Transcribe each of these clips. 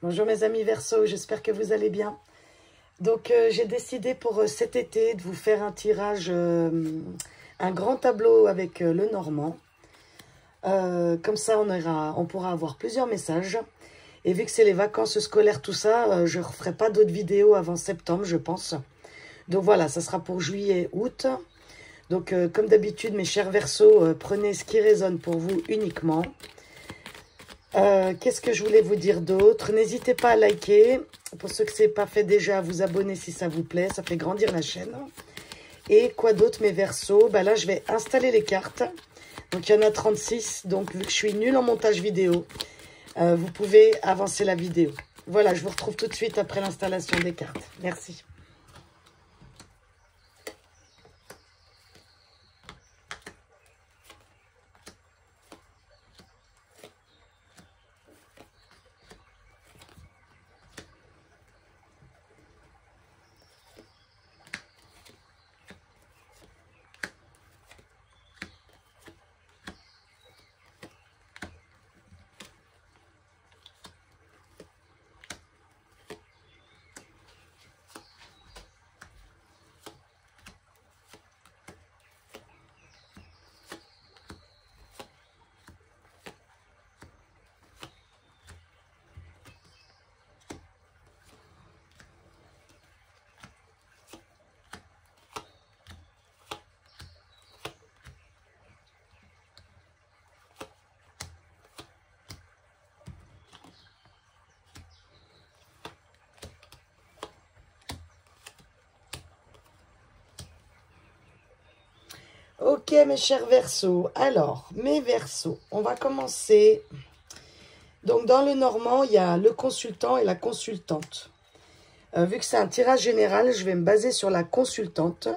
Bonjour mes amis Verseau, j'espère que vous allez bien. Donc j'ai décidé pour cet été de vous faire un tirage, un grand tableau avec le Normand. Comme ça on pourra avoir plusieurs messages. Et vu que c'est les vacances scolaires, tout ça, je ne referai pas d'autres vidéos avant septembre, je pense. Donc voilà, ça sera pour juillet, août. Donc comme d'habitude mes chers Verseaux, prenez ce qui résonne pour vous uniquement. Qu'est-ce que je voulais vous dire d'autre? N'hésitez pas à liker. Pour ceux que ce n'est pas fait déjà, à vous abonner si ça vous plaît. Ça fait grandir la chaîne. Et quoi d'autre mes Verseaux? Là, je vais installer les cartes. Donc, il y en a 36. Donc, vu que je suis nulle en montage vidéo, vous pouvez avancer la vidéo. Voilà, je vous retrouve tout de suite après l'installation des cartes. Merci. Ok mes chers Verseaux, alors mes Verseaux, on va commencer. Donc dans le Normand, il y a le consultant et la consultante. Vu que c'est un tirage général, je vais me baser sur la consultante.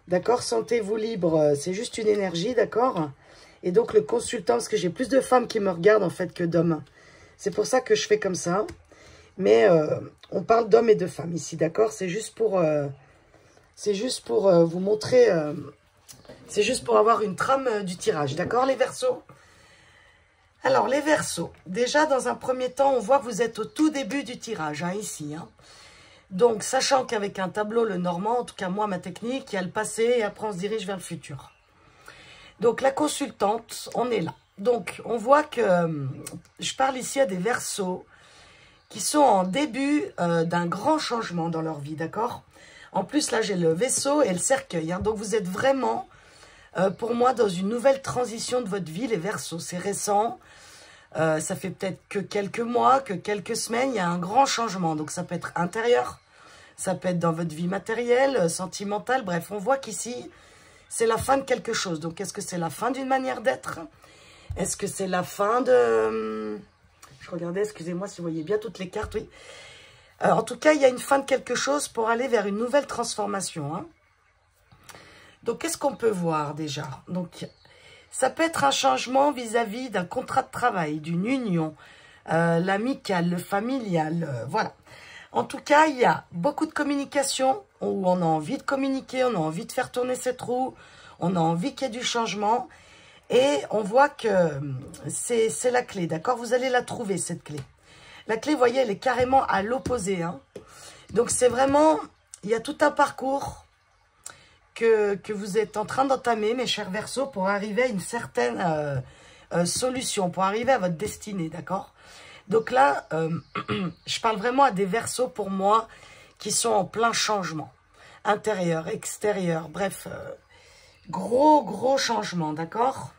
D'accord, sentez-vous libre, c'est juste une énergie, d'accord. Et donc le consultant, parce que j'ai plus de femmes qui me regardent en fait que d'hommes. C'est pour ça que je fais comme ça. Mais on parle d'hommes et de femmes ici, d'accord. C'est juste pour vous montrer... c'est juste pour avoir une trame du tirage, d'accord les Verseaux? Alors les Verseaux, déjà dans un premier temps, on voit que vous êtes au tout début du tirage, hein, ici. Hein. Donc sachant qu'avec un tableau, le Normand, en tout cas moi, ma technique, il y a le passé et après on se dirige vers le futur. Donc la consultante, on est là. Donc on voit que je parle ici à des Verseaux qui sont en début d'un grand changement dans leur vie, d'accord? En plus là j'ai le vaisseau et le cercueil, hein, donc vous êtes vraiment... pour moi, dans une nouvelle transition de votre vie, les Verseaux, c'est récent. Ça fait peut-être que quelques mois, que quelques semaines, il y a un grand changement. Donc, ça peut être intérieur, ça peut être dans votre vie matérielle, sentimentale. Bref, on voit qu'ici, c'est la fin de quelque chose. Donc, est-ce que c'est la fin d'une manière d'être? Est-ce que c'est la fin de... Je regardais, excusez-moi si vous voyez bien toutes les cartes, oui. En tout cas, il y a une fin de quelque chose pour aller vers une nouvelle transformation, hein. Donc, qu'est-ce qu'on peut voir déjà? Donc, ça peut être un changement vis-à-vis d'un contrat de travail, d'une union, l'amical, le familial, voilà. En tout cas, il y a beaucoup de communication, où on a envie de communiquer, on a envie de faire tourner cette roue, on a envie qu'il y ait du changement. Et on voit que c'est la clé, d'accord? Vous allez la trouver, cette clé. La clé, vous voyez, elle est carrément à l'opposé, hein. Donc, c'est vraiment, il y a tout un parcours... Que vous êtes en train d'entamer, mes chers Verseaux, pour arriver à une certaine solution, pour arriver à votre destinée, d'accord? Donc là, je parle vraiment à des Verseaux, pour moi, qui sont en plein changement. Intérieur, extérieur, bref, gros changement, d'accord?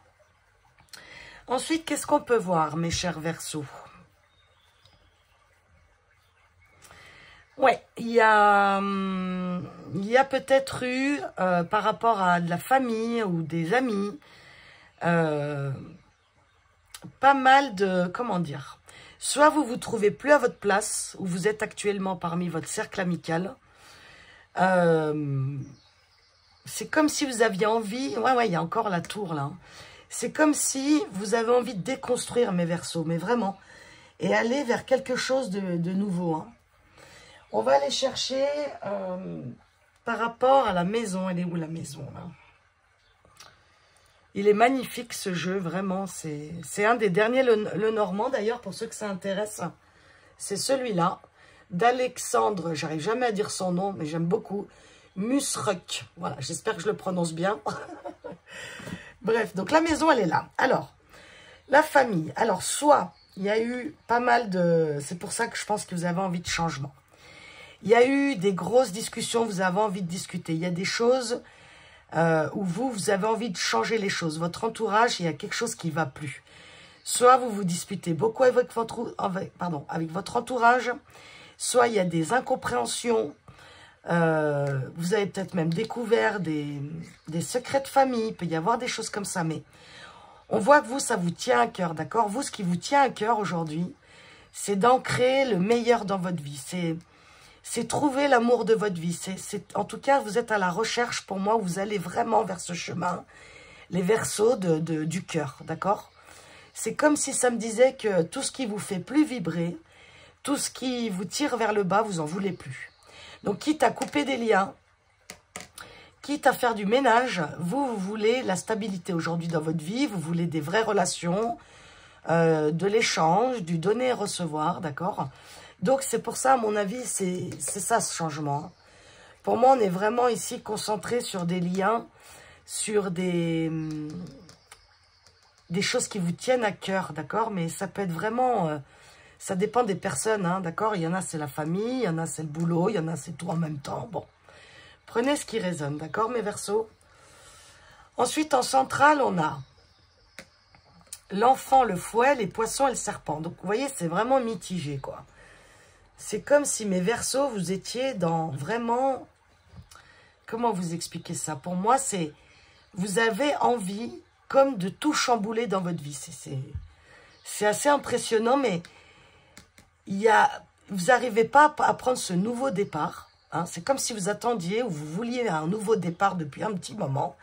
Ensuite, qu'est-ce qu'on peut voir, mes chers Verseaux? Ouais, il y a peut-être eu, par rapport à de la famille ou des amis, pas mal de, comment dire, soit vous vous trouvez plus à votre place, où vous êtes actuellement parmi votre cercle amical. C'est comme si vous aviez envie, ouais, il y a encore la tour là. Hein. C'est comme si vous avez envie de déconstruire mes Verseaux, mais vraiment, et aller vers quelque chose de nouveau, hein. On va aller chercher par rapport à la maison. Elle est où la maison là? Il est magnifique ce jeu, vraiment. C'est un des derniers, le Normand d'ailleurs, pour ceux que ça intéresse. c'est celui-là, d'Alexandre, j'arrive jamais à dire son nom, mais j'aime beaucoup, Musruck. Voilà, j'espère que je le prononce bien. Bref, donc la maison, elle est là. Alors, la famille. Alors, soit, il y a eu pas mal de... C'est pour ça que je pense que vous avez envie de changement. Il y a eu des grosses discussions, vous avez envie de discuter. Il y a des choses où vous avez envie de changer les choses. Votre entourage, il y a quelque chose qui ne va plus. Soit vous vous disputez beaucoup avec votre entourage, soit il y a des incompréhensions. Vous avez peut-être même découvert des secrets de famille. Il peut y avoir des choses comme ça, mais on voit que vous, ça vous tient à cœur, d'accord? Vous, ce qui vous tient à cœur aujourd'hui, c'est d'ancrer le meilleur dans votre vie. C'est trouver l'amour de votre vie. En tout cas, vous êtes à la recherche, pour moi, où vous allez vraiment vers ce chemin, les verseaux du cœur, d'accord? C'est comme si ça me disait que tout ce qui vous fait plus vibrer, tout ce qui vous tire vers le bas, vous en voulez plus. Donc, quitte à couper des liens, quitte à faire du ménage, vous voulez la stabilité aujourd'hui dans votre vie, vous voulez des vraies relations, de l'échange, du donner et recevoir, d'accord? Donc, c'est pour ça, à mon avis, c'est ça ce changement. Pour moi, on est vraiment ici concentré sur des liens, sur des choses qui vous tiennent à cœur, d'accord? Mais ça peut être vraiment... ça dépend des personnes, hein, d'accord? Il y en a, c'est la famille, il y en a, c'est le boulot, il y en a, c'est tout en même temps. Bon, prenez ce qui résonne, d'accord, mes Verseaux? Ensuite, en centrale, on a l'enfant, le fouet, les poissons et le serpent. Donc, vous voyez, c'est vraiment mitigé, quoi. C'est comme si, mes Verseaux, vous étiez dans vraiment... Comment vous expliquer ça? Pour moi, c'est... Vous avez envie, comme de tout chambouler dans votre vie. C'est assez impressionnant, mais... vous n'arrivez pas à prendre ce nouveau départ. Hein. C'est comme si vous attendiez ou vous vouliez un nouveau départ depuis un petit moment.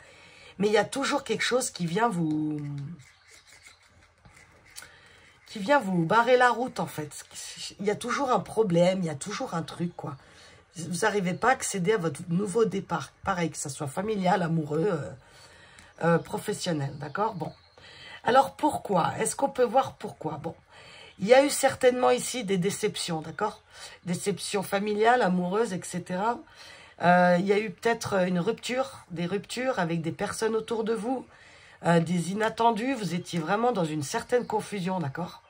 Mais il y a toujours quelque chose qui vient vous barrer la route, en fait. Il y a toujours un problème, il y a toujours un truc, quoi. Vous n'arrivez pas à accéder à votre nouveau départ. Pareil, que ce soit familial, amoureux, professionnel, d'accord? Bon. Alors, pourquoi? Est-ce qu'on peut voir pourquoi? Bon. Il y a eu certainement ici des déceptions, d'accord? Déceptions familiales, amoureuses, etc. Il y a eu peut-être des ruptures avec des personnes autour de vous, des inattendus. Vous étiez vraiment dans une certaine confusion, d'accord?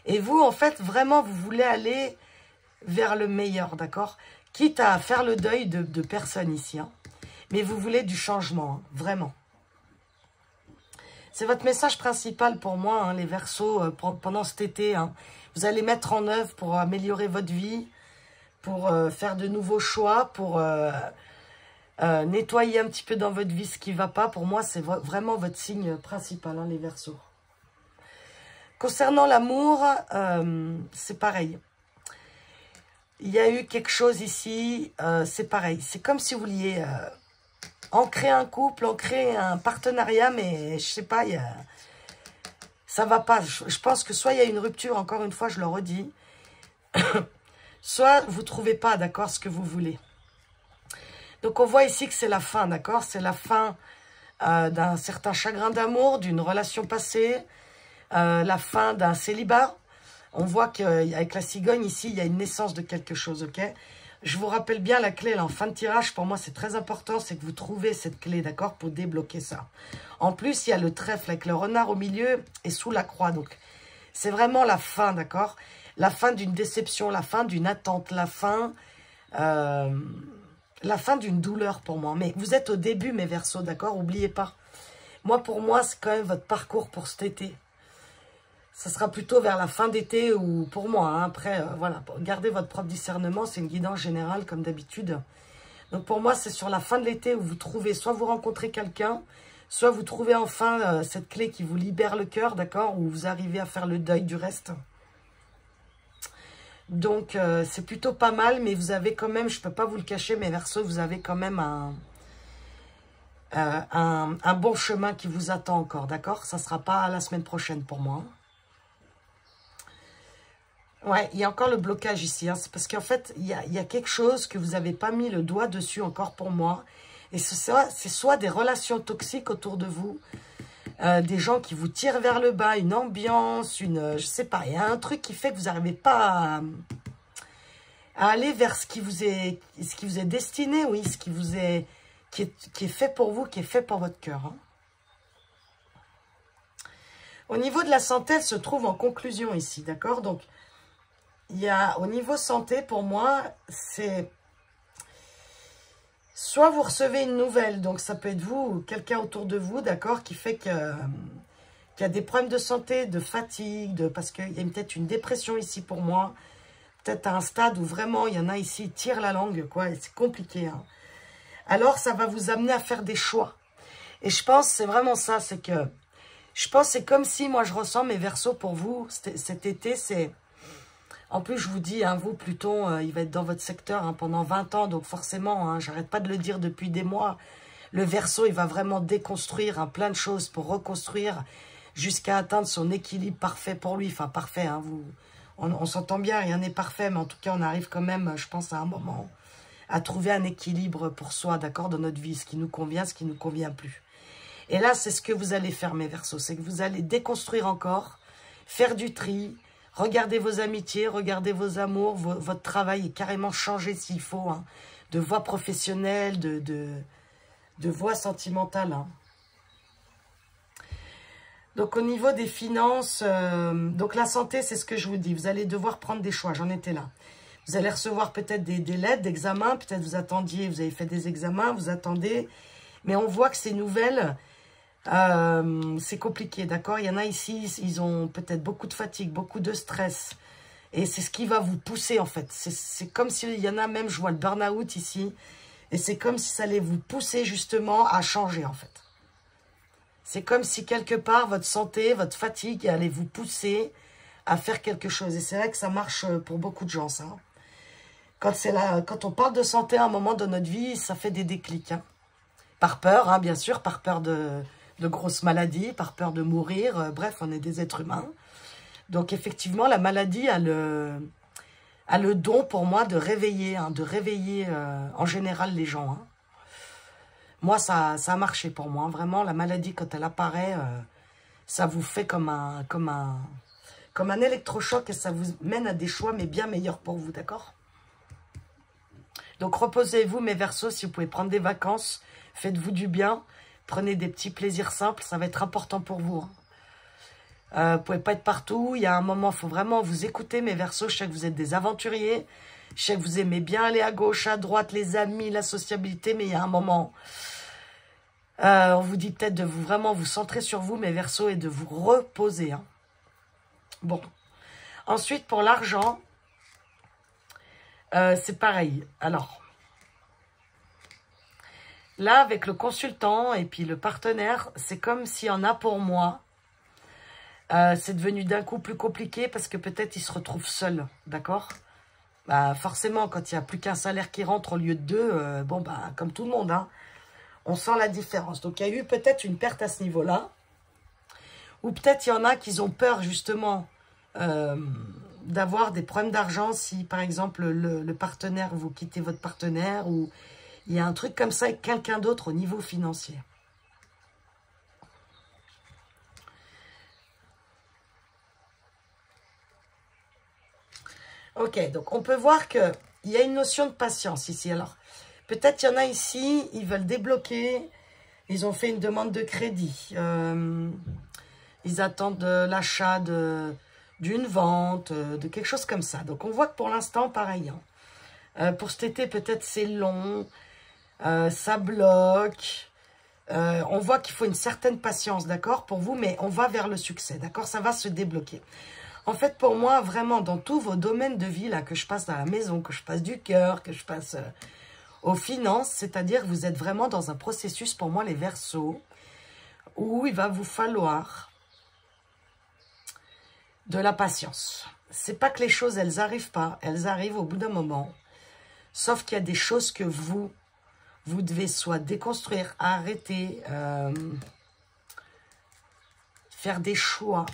Et vous, en fait, vraiment, vous voulez aller vers le meilleur, d'accord? Quitte à faire le deuil de personnes ici, hein. Mais vous voulez du changement, hein, vraiment. C'est votre message principal pour moi, hein, les Verseaux, pendant cet été. Hein. Vous allez mettre en œuvre pour améliorer votre vie, pour faire de nouveaux choix, pour nettoyer un petit peu dans votre vie ce qui ne va pas. Pour moi, c'est vraiment votre signe principal, hein, les Verseaux. Concernant l'amour, c'est pareil. Il y a eu quelque chose ici, c'est pareil. C'est comme si vous vouliez... ancrer un couple, ancrer un partenariat, mais je sais pas, ça va pas. Je pense que soit il y a une rupture, encore une fois, je le redis, soit vous trouvez pas, d'accord, ce que vous voulez. Donc on voit ici que c'est la fin, d'accord? C'est la fin d'un certain chagrin d'amour, d'une relation passée, la fin d'un célibat. On voit qu'avec la cigogne ici, il y a une naissance de quelque chose, ok? Je vous rappelle bien la clé là, en fin de tirage, pour moi c'est très important, c'est que vous trouvez cette clé, d'accord, pour débloquer ça. En plus, il y a le trèfle avec le renard au milieu et sous la croix, donc c'est vraiment la fin, d'accord? La fin d'une déception, la fin d'une attente, la fin d'une douleur pour moi. Mais vous êtes au début, mes Verseaux, d'accord? N'oubliez pas. Moi, pour moi, c'est quand même votre parcours pour cet été. Ça sera plutôt vers la fin d'été ou pour moi. Hein. Après, voilà, gardez votre propre discernement. C'est une guidance générale comme d'habitude. Donc pour moi, c'est sur la fin de l'été où vous trouvez, soit vous rencontrez quelqu'un, soit vous trouvez enfin cette clé qui vous libère le cœur, d'accord? Où vous arrivez à faire le deuil du reste. Donc c'est plutôt pas mal, mais vous avez quand même, je ne peux pas vous le cacher, mes Verseaux, vous avez quand même un bon chemin qui vous attend encore, d'accord? Ça ne sera pas la semaine prochaine pour moi. Ouais, il y a encore le blocage ici. Hein. C'est parce qu'en fait, il y a quelque chose que vous n'avez pas mis le doigt dessus encore pour moi. Et c'est soit des relations toxiques autour de vous. des gens qui vous tirent vers le bas, une ambiance, je sais pas, il y a un truc qui fait que vous n'arrivez pas à aller vers ce qui vous est destiné, oui, ce qui vous est, qui est fait pour vous, qui est fait pour votre cœur. Hein. Au niveau de la santé, elle se trouve en conclusion ici, d'accord? Donc, il y a, au niveau santé, pour moi, c'est... Soit vous recevez une nouvelle, donc ça peut être vous ou quelqu'un autour de vous, d'accord, qui fait qu'il y a des problèmes de santé, de fatigue, parce qu'il y a peut-être une dépression ici pour moi. Peut-être à un stade où vraiment, il y en a ici, ils tirent la langue, quoi, et c'est compliqué. Hein. Alors, ça va vous amener à faire des choix. Et je pense, c'est vraiment ça, c'est que... Je pense c'est comme si, moi, je ressens mes Verseaux pour vous, cet été, c'est... En plus, je vous dis, hein, vous, Pluton, il va être dans votre secteur hein, pendant 20 ans. Donc forcément, hein, j'arrête pas de le dire depuis des mois. Le Verseau, il va vraiment déconstruire hein, plein de choses pour reconstruire jusqu'à atteindre son équilibre parfait pour lui. Enfin, parfait, hein, on s'entend bien, rien n'est parfait. Mais en tout cas, on arrive quand même, je pense, à un moment, à trouver un équilibre pour soi, d'accord, dans notre vie. Ce qui nous convient, ce qui ne nous convient plus. Et là, c'est ce que vous allez faire, mes Verseaux. C'est que vous allez déconstruire encore, faire du tri. Regardez vos amitiés, regardez vos amours, votre travail est carrément changé s'il faut, hein, de voie professionnelle, de voie sentimentale. Hein. Donc au niveau des finances, donc la santé, c'est ce que je vous dis, vous allez devoir prendre des choix, j'en étais là. Vous allez recevoir peut-être des lettres d'examen, peut-être vous attendiez, vous avez fait des examens, vous attendez, mais on voit que ces nouvelles... c'est compliqué, d'accord? Il y en a ici, ils ont peut-être beaucoup de fatigue, beaucoup de stress. Et c'est ce qui va vous pousser, en fait. C'est comme s'il y en a même, je vois le burn-out ici. Et c'est comme si ça allait vous pousser, justement, à changer, en fait. C'est comme si, quelque part, votre santé, votre fatigue allait vous pousser à faire quelque chose. Et c'est vrai que ça marche pour beaucoup de gens, ça. Quand on parle de santé à un moment de notre vie, ça fait des déclics. Hein. Par peur, hein, bien sûr, par peur de grosses maladies, par peur de mourir. Bref, on est des êtres humains. Donc, effectivement, la maladie a le don, pour moi, de réveiller, hein, en général les gens. Hein. Moi, ça a marché pour moi. Hein. Vraiment, la maladie, quand elle apparaît, ça vous fait comme un électrochoc et ça vous mène à des choix, mais bien meilleurs pour vous, d'accord? Donc, reposez-vous, mes Verseaux, si vous pouvez prendre des vacances, faites-vous du bien. Prenez des petits plaisirs simples, ça va être important pour vous. Hein. Vous ne pouvez pas être partout. Il y a un moment, il faut vraiment vous écouter, mes Verseaux. Je sais que vous êtes des aventuriers. Je sais que vous aimez bien aller à gauche, à droite, les amis, la sociabilité. Mais il y a un moment, on vous dit peut-être de vraiment vous centrer sur vous, mes Verseaux, et de vous reposer. Hein. Bon. Ensuite, pour l'argent, c'est pareil. Alors... Là, avec le consultant et puis le partenaire, c'est comme s'il y en a pour moi. C'est devenu d'un coup plus compliqué parce que peut-être il se retrouve seul, d'accord? Bah, forcément, quand il n'y a plus qu'un salaire qui rentre au lieu de deux, bon, bah, comme tout le monde, hein, on sent la différence. Donc, il y a eu peut-être une perte à ce niveau-là. Ou peut-être il y en a qui ont peur, justement, d'avoir des problèmes d'argent si, par exemple, le partenaire, vous quittez votre partenaire ou... Il y a un truc comme ça avec quelqu'un d'autre au niveau financier. Ok, donc on peut voir qu'il y a une notion de patience ici. Alors, peut-être il y en a ici, ils veulent débloquer, ils ont fait une demande de crédit. Ils attendent l'achat d'une vente, de quelque chose comme ça. Donc, on voit que pour l'instant, pareil. Hein. Pour cet été, peut-être c'est long. Ça bloque. On voit qu'il faut une certaine patience, d'accord, pour vous, mais on va vers le succès, d'accord, ça va se débloquer. En fait, pour moi, vraiment, dans tous vos domaines de vie, là, que je passe dans la maison, que je passe du cœur, que je passe aux finances, c'est-à-dire vous êtes vraiment dans un processus, pour moi, les Verseaux, où il va vous falloir de la patience. C'est pas que les choses, elles arrivent pas, elles arrivent au bout d'un moment, sauf qu'il y a des choses que vous devez soit déconstruire, arrêter, faire des choix,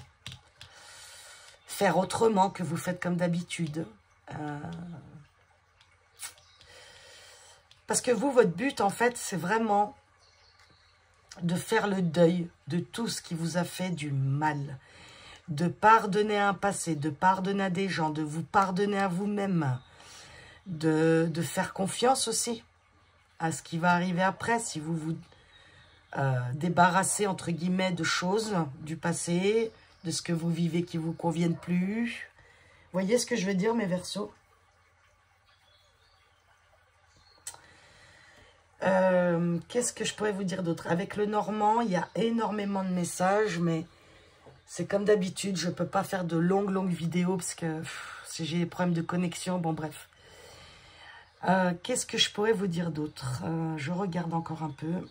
faire autrement que vous faites comme d'habitude. Parce que vous, votre but, en fait, c'est vraiment de faire le deuil de tout ce qui vous a fait du mal, de pardonner à un passé, de pardonner à des gens, de vous pardonner à vous-même, de faire confiance aussi à ce qui va arriver après, si vous vous débarrassez, entre guillemets, de choses du passé, de ce que vous vivez qui ne vous conviennent plus. Vous voyez ce que je veux dire, mes Verseaux? Qu'est-ce que je pourrais vous dire d'autre? Avec le Normand, il y a énormément de messages, mais c'est comme d'habitude, je ne peux pas faire de longues vidéos parce que si j'ai des problèmes de connexion, bon bref. Qu'est-ce que je pourrais vous dire d'autre? Je regarde encore un peu.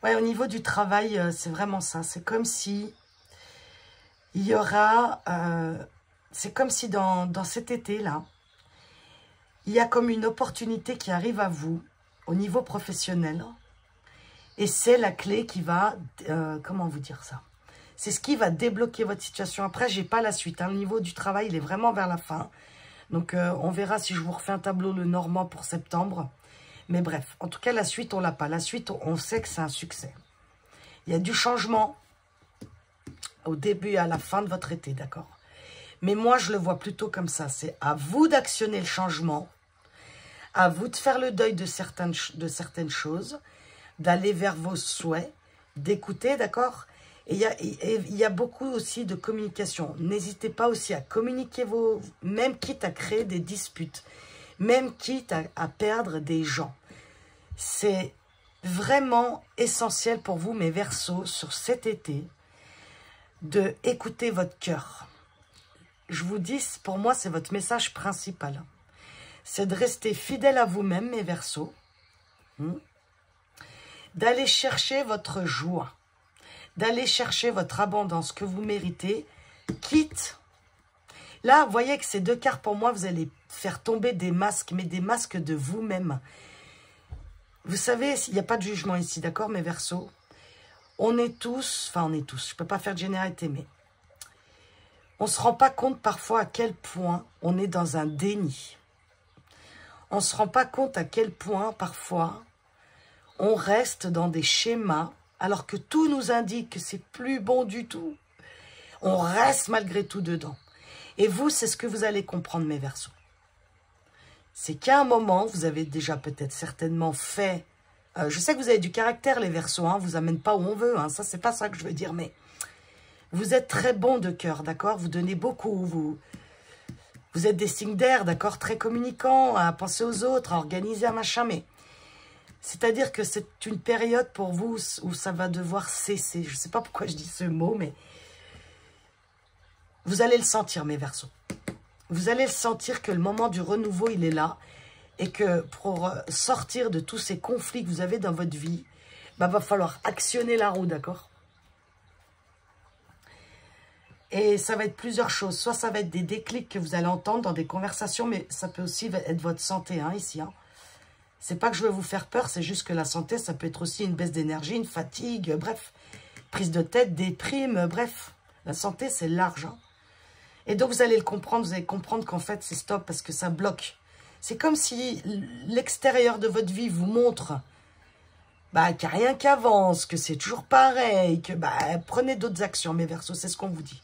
Ouais, au niveau du travail, c'est vraiment ça. C'est comme si il y aura... c'est comme si dans cet été-là, il y a comme une opportunité qui arrive à vous au niveau professionnel. Et c'est la clé qui va... comment vous dire ça? C'est ce qui va débloquer votre situation. Après, j'ai pas la suite. Hein. Le niveau du travail, il est vraiment vers la fin. Donc, on verra si je vous refais un tableau le Normand pour septembre. Mais bref, en tout cas, la suite, on l'a pas. La suite, on sait que c'est un succès. Il y a du changement au début et à la fin de votre été, d'accord? Mais moi, je le vois plutôt comme ça. C'est à vous d'actionner le changement, à vous de faire le deuil de certaines choses, d'aller vers vos souhaits, d'écouter, d'accord? Et il y a beaucoup aussi de communication. N'hésitez pas aussi à communiquer même quitte à créer des disputes, même quitte à perdre des gens. C'est vraiment essentiel pour vous, mes Verseaux, sur cet été, de écouter votre cœur. Je vous dis, pour moi, c'est votre message principal. C'est de rester fidèle à vous-même, mes Verseaux. D'aller chercher votre joie. D'aller chercher votre abondance que vous méritez, quitte... Là, vous voyez que ces deux cartes, pour moi, vous allez faire tomber des masques, mais des masques de vous-même. Vous savez, il n'y a pas de jugement ici, d'accord, mes Verseaux? On est tous, je ne peux pas faire de généralité, mais on ne se rend pas compte parfois à quel point on est dans un déni. On ne se rend pas compte à quel point, parfois, on reste dans des schémas, alors que tout nous indique que c'est plus bon du tout. On reste malgré tout dedans. Et vous, c'est ce que vous allez comprendre, mes Verseaux. C'est qu'à un moment, vous avez déjà peut-être certainement fait... je sais que vous avez du caractère, les Verseaux, hein, vous amène pas où on veut, hein, ça, c'est pas ça que je veux dire, mais vous êtes très bon de cœur, d'accord? Vous donnez beaucoup, vous êtes des signes d'air, d'accord? Très communicants, à penser aux autres, à organiser un machin, mais... C'est-à-dire que c'est une période pour vous où ça va devoir cesser. Je ne sais pas pourquoi je dis ce mot, mais vous allez le sentir, mes Verseaux. Vous allez le sentir que le moment du renouveau, il est là. Et que pour sortir de tous ces conflits que vous avez dans votre vie, va falloir actionner la roue, d'accord? Et ça va être plusieurs choses. Soit ça va être des déclics que vous allez entendre dans des conversations, mais ça peut aussi être votre santé, hein, ici, hein. C'est pas que je veux vous faire peur, c'est juste que la santé, ça peut être aussi une baisse d'énergie, une fatigue, bref. Prise de tête, déprime, bref. La santé, c'est large. Hein. Et donc, vous allez le comprendre, vous allez comprendre qu'en fait, c'est stop parce que ça bloque. C'est comme si l'extérieur de votre vie vous montre qu'il n'y a rien qui avance, que c'est toujours pareil, que prenez d'autres actions, mes Verseaux, c'est ce qu'on vous dit.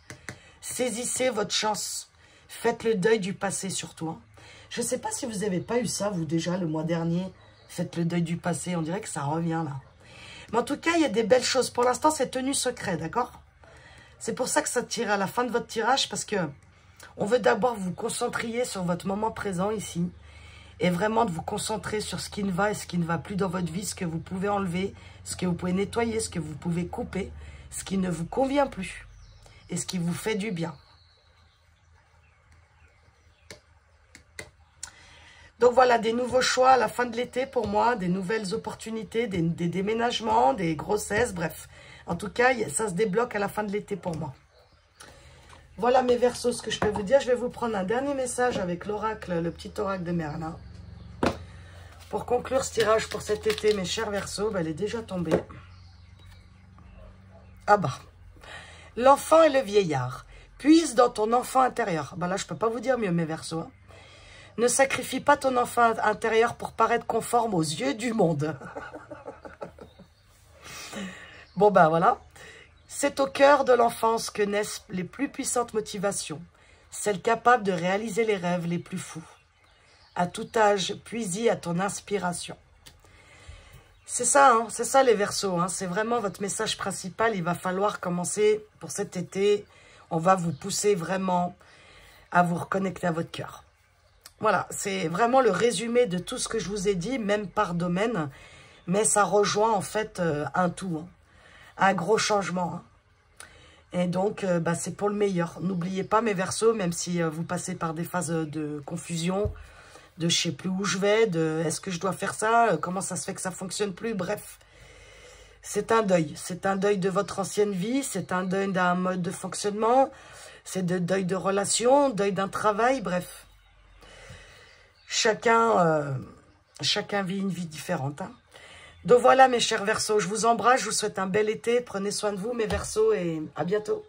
Saisissez votre chance. Faites le deuil du passé surtout. Hein. Je ne sais pas si vous n'avez pas eu ça, vous, déjà, le mois dernier. Faites le deuil du passé. On dirait que ça revient, là. Mais en tout cas, il y a des belles choses. Pour l'instant, c'est tenu secret, d'accord? C'est pour ça que ça tire à la fin de votre tirage, parce que on veut d'abord vous concentrer sur votre moment présent, ici. Et vraiment de vous concentrer sur ce qui ne va et ce qui ne va plus dans votre vie, ce que vous pouvez enlever, ce que vous pouvez nettoyer, ce que vous pouvez couper, ce qui ne vous convient plus et ce qui vous fait du bien. Donc voilà, des nouveaux choix à la fin de l'été pour moi, des nouvelles opportunités, des déménagements, des grossesses, bref. En tout cas, ça se débloque à la fin de l'été pour moi. Voilà mes Verseaux, ce que je peux vous dire. Je vais vous prendre un dernier message avec l'oracle, le petit oracle de Merlin. Pour conclure ce tirage pour cet été, mes chers Verseaux, elle est déjà tombée. Ah bah, l'enfant et le vieillard. Puise dans ton enfant intérieur. Là, je ne peux pas vous dire mieux, mes Verseaux. Hein. Ne sacrifie pas ton enfant intérieur pour paraître conforme aux yeux du monde. Bon ben voilà. C'est au cœur de l'enfance que naissent les plus puissantes motivations, celles capables de réaliser les rêves les plus fous. À tout âge, puise à ton inspiration. C'est ça, hein, c'est ça les Verseaux, hein, c'est vraiment votre message principal. Il va falloir commencer pour cet été. On va vous pousser vraiment à vous reconnecter à votre cœur. Voilà, c'est vraiment le résumé de tout ce que je vous ai dit, même par domaine. Mais ça rejoint en fait un tout, hein, un gros changement. Hein. Et donc, c'est pour le meilleur. N'oubliez pas mes Verseaux, même si vous passez par des phases de confusion, de je sais plus où je vais, de est-ce que je dois faire ça, comment ça se fait que ça fonctionne plus, bref. C'est un deuil de votre ancienne vie, c'est un deuil d'un mode de fonctionnement, c'est de deuil de relation, deuil d'un travail, bref. Chacun vit une vie différente. Hein. Donc voilà mes chers Verseaux, je vous embrasse, je vous souhaite un bel été, prenez soin de vous mes Verseaux et à bientôt.